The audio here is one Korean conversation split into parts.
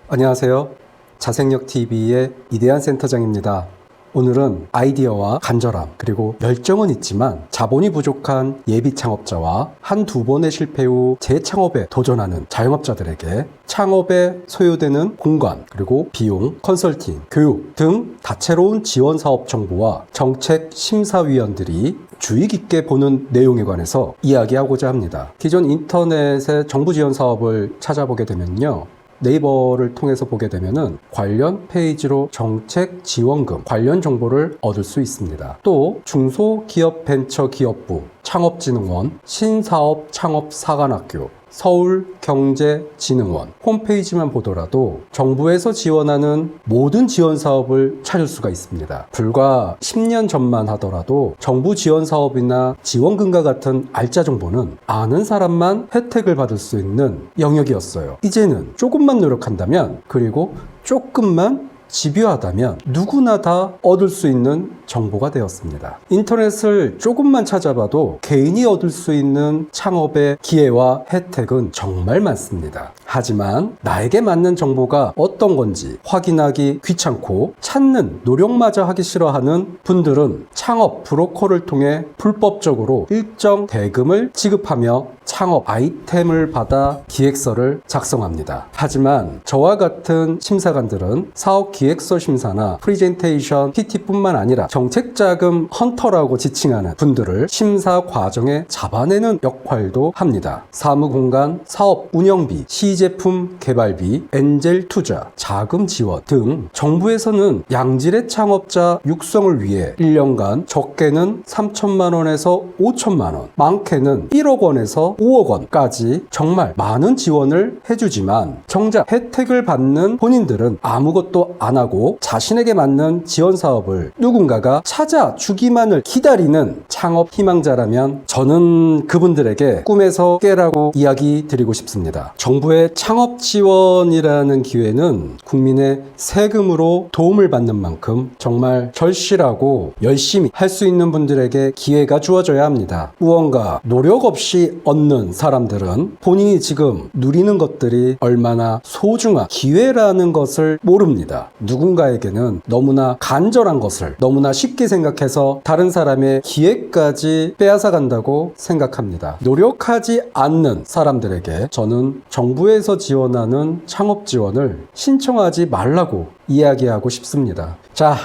안녕하세요. 자생력TV의 이대한 센터장입니다. 오늘은 아이디어와 간절함 그리고 열정은 있지만 자본이 부족한 예비 창업자와 한두 번의 실패 후 재창업에 도전하는 자영업자들에게 창업에 소요되는 공간 그리고 비용, 컨설팅, 교육 등 다채로운 지원 사업 정보와 정책 심사위원들이 주의 깊게 보는 내용에 관해서 이야기하고자 합니다. 기존 인터넷의 정부 지원 사업을 찾아보게 되면요. 네이버를 통해서 보게 되면은 관련 페이지로 정책 지원금 관련 정보를 얻을 수 있습니다. 또 중소기업벤처기업부, 창업진흥원, 신사업 창업사관학교, 서울경제진흥원 홈페이지만 보더라도 정부에서 지원하는 모든 지원 사업을 찾을 수가 있습니다. 불과 10년 전만 하더라도 정부 지원 사업이나 지원금과 같은 알짜 정보는 아는 사람만 혜택을 받을 수 있는 영역이었어요. 이제는 조금만 노력한다면 그리고 조금만 집요하다면 누구나 다 얻을 수 있는 정보가 되었습니다. 인터넷을 조금만 찾아봐도 개인이 얻을 수 있는 창업의 기회와 혜택은 정말 많습니다. 하지만 나에게 맞는 정보가 어떤 건지 확인하기 귀찮고 찾는 노력마저 하기 싫어하는 분들은 창업 브로커를 통해 불법적으로 일정 대금을 지급하며 창업 아이템을 받아 기획서를 작성합니다. 하지만 저와 같은 심사관들은 사업 기획서 심사나 프리젠테이션, PT뿐만 아니라 정책자금 헌터라고 지칭하는 분들을 심사 과정에 잡아내는 역할도 합니다. 사무공간, 사업 운영비, 시제품 개발비, 엔젤 투자, 자금 지원 등 정부에서는 양질의 창업자 육성을 위해 1년간 적게는 3천만 원에서 5천만 원, 많게는 1억 원에서 5억 원까지 정말 많은 지원을 해주지만 정작 혜택을 받는 본인들은 아무것도 안 하고 자신에게 맞는 지원 사업을 누군가가 찾아주기만을 기다리는 창업 희망자라면 저는 그분들에게 꿈에서 깨라고 이야기 드리고 싶습니다. 정부의 창업 지원이라는 기회는 국민의 세금으로 도움을 받는 만큼 정말 절실하고 열심히 할 수 있는 분들에게 기회가 주어져야 합니다. 무언가 노력 없이 얻는 사람들은 본인이 지금 누리는 것들이 얼마나 소중한 기회라는 것을 모릅니다. 누군가에게는 너무나 간절한 것을 너무나 쉽게 생각해서 다른 사람의 기회까지 빼앗아 간다고 생각합니다. 노력하지 않는 사람들에게 저는 정부에서 지원하는 창업 지원을 신청하지 말라고 이야기하고 싶습니다. 자,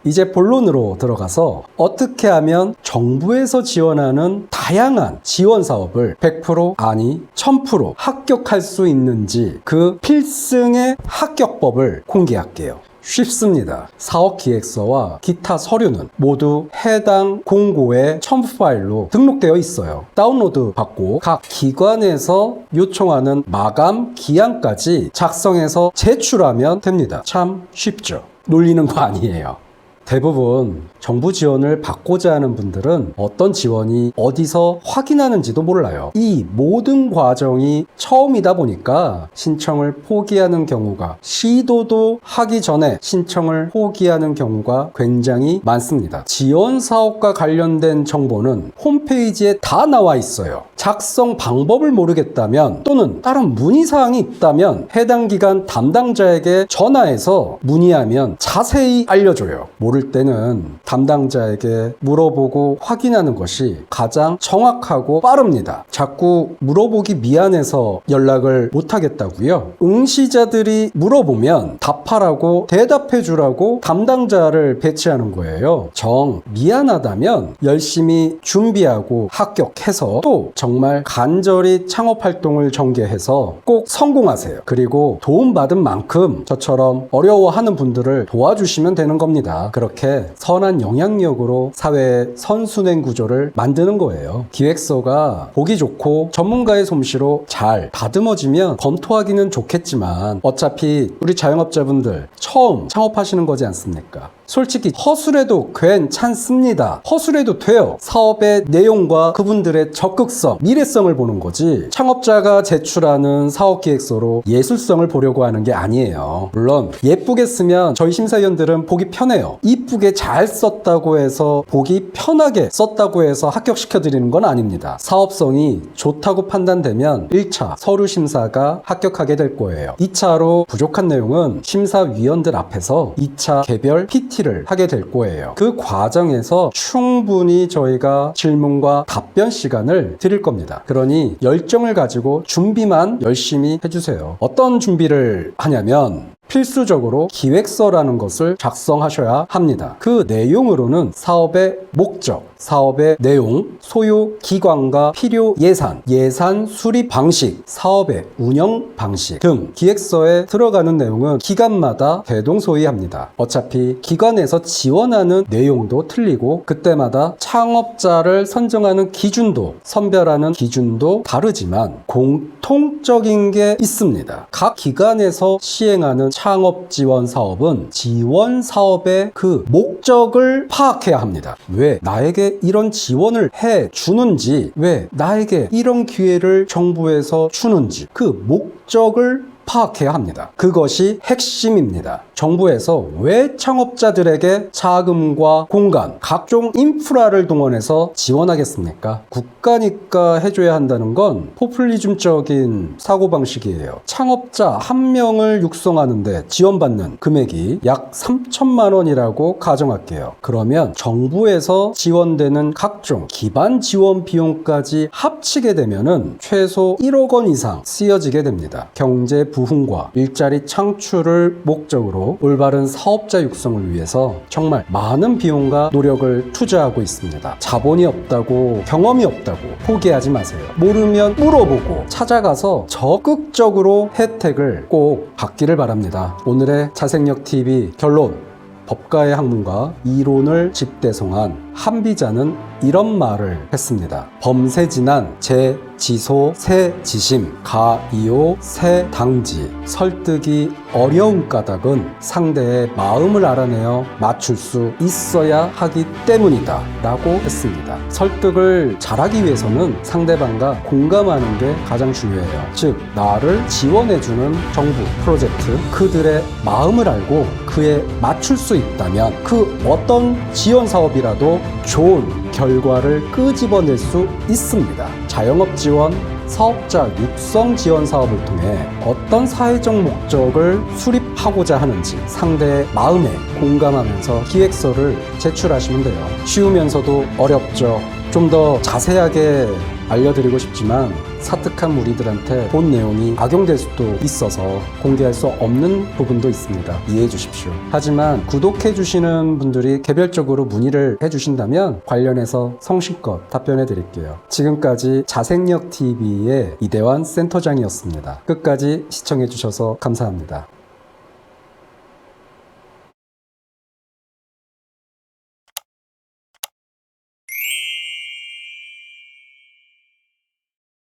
이제 본론으로 들어가서 어떻게 하면 정부에서 지원하는 다양한 지원 사업을 100% 아니 1000% 합격할 수 있는지 그 필승의 합격법을 공개할게요. 쉽습니다. 사업 기획서와 기타 서류는 모두 해당 공고의 첨부 파일로 등록되어 있어요. 다운로드 받고 각 기관에서 요청하는 마감 기한까지 작성해서 제출하면 됩니다. 참 쉽죠? 놀리는 거 아니에요. 대부분 정부 지원을 받고자 하는 분들은 어떤 지원이 어디서 확인하는지도 몰라요. 이 모든 과정이 처음이다 보니까 신청을 포기하는 경우가 시도도 하기 전에 신청을 포기하는 경우가 굉장히 많습니다. 지원 사업과 관련된 정보는 홈페이지에 다 나와 있어요. 작성 방법을 모르겠다면 또는 다른 문의사항이 있다면 해당 기관 담당자에게 전화해서 문의하면 자세히 알려줘요. 모를 때는 담당자에게 물어보고 확인하는 것이 가장 정확하고 빠릅니다. 자꾸 물어보기 미안해서 연락을 못하겠다고요? 응시자들이 물어보면 답하라고 대답해 주라고 담당자를 배치하는 거예요. 정 미안하다면 열심히 준비하고 합격해서 또 정말 간절히 창업 활동을 전개해서 꼭 성공하세요. 그리고 도움받은 만큼 저처럼 어려워하는 분들을 도와주시면 되는 겁니다. 그렇게 선한 영향력으로 사회의 선순환 구조를 만드는 거예요. 기획서가 보기 좋고 전문가의 솜씨로 잘 다듬어지면 검토하기는 좋겠지만 어차피 우리 자영업자분들 처음 창업하시는 거지 않습니까? 솔직히 허술해도 괜찮습니다. 허술해도 돼요. 사업의 내용과 그분들의 적극성, 미래성을 보는 거지 창업자가 제출하는 사업계획서로 예술성을 보려고 하는 게 아니에요. 물론 예쁘게 쓰면 저희 심사위원들은 보기 편해요. 이쁘게 잘 썼다고 해서 보기 편하게 썼다고 해서 합격시켜드리는 건 아닙니다. 사업성이 좋다고 판단되면 1차 서류 심사가 합격하게 될 거예요. 2차로 부족한 내용은 심사위원들 앞에서 2차 개별 PT를 하게 될 거예요. 그 과정에서 충분히 저희가 질문과 답변 시간을 드릴 겁니다. 그러니 열정을 가지고 준비만 열심히 해주세요. 어떤 준비를 하냐면 필수적으로 기획서라는 것을 작성하셔야 합니다. 그 내용으로는 사업의 목적, 사업의 내용, 소요 기관과 필요 예산, 예산 수립 방식, 사업의 운영 방식 등 기획서에 들어가는 내용은 기관마다 대동소이합니다. 어차피 기관에서 지원하는 내용도 틀리고 그때마다 창업자를 선정하는 기준도, 선별하는 기준도 다르지만 공통적인 게 있습니다. 각 기관에서 시행하는 창업 지원 사업은 지원 사업의 그 목적을 파악해야 합니다. 왜 나에게 이런 지원을 해 주는지, 왜 나에게 이런 기회를 정부에서 주는지 그 목적을 파악해야 합니다. 그것이 핵심입니다. 정부에서 왜 창업자들에게 자금과 공간, 각종 인프라를 동원해서 지원하겠습니까? 국가니까 해줘야 한다는 건 포퓰리즘적인 사고방식이에요. 창업자 한 명을 육성하는데 지원받는 금액이 약 3천만 원이라고 가정할게요. 그러면 정부에서 지원되는 각종 기반 지원 비용까지 합치게 되면은 최소 1억 원 이상 쓰여지게 됩니다. 경제 부흥과 일자리 창출을 목적으로 올바른 사업자 육성을 위해서 정말 많은 비용과 노력을 투자하고 있습니다. 자본이 없다고, 경험이 없다고 포기하지 마세요. 모르면 물어보고 찾아가서 적극적으로 혜택을 꼭 받기를 바랍니다. 오늘의 자생력TV 결론. 법가의 학문과 이론을 집대성한 한비자는 이런 말을 했습니다. 범세진한 제지소 세지심 가이오 세당지 설득이 어려운 까닭은 상대의 마음을 알아내어 맞출 수 있어야 하기 때문이다 라고 했습니다. 설득을 잘하기 위해서는 상대방과 공감하는 게 가장 중요해요. 즉 나를 지원해주는 정부 프로젝트 그들의 마음을 알고 그에 맞출 수 있다면 그 어떤 지원 사업이라도 좋은 결과를 끄집어낼 수 있습니다. 자영업 지원, 사업자 육성 지원 사업을 통해 어떤 사회적 목적을 수립하고자 하는지 상대의 마음에 공감하면서 기획서를 제출하시면 돼요. 쉬우면서도 어렵죠. 좀 더 자세하게 알려드리고 싶지만 사특한 무리들한테 본 내용이 악용될 수도 있어서 공개할 수 없는 부분도 있습니다. 이해해 주십시오. 하지만 구독해 주시는 분들이 개별적으로 문의를 해 주신다면 관련해서 성실껏 답변해 드릴게요. 지금까지 자생력TV의 이대환 센터장이었습니다. 끝까지 시청해 주셔서 감사합니다.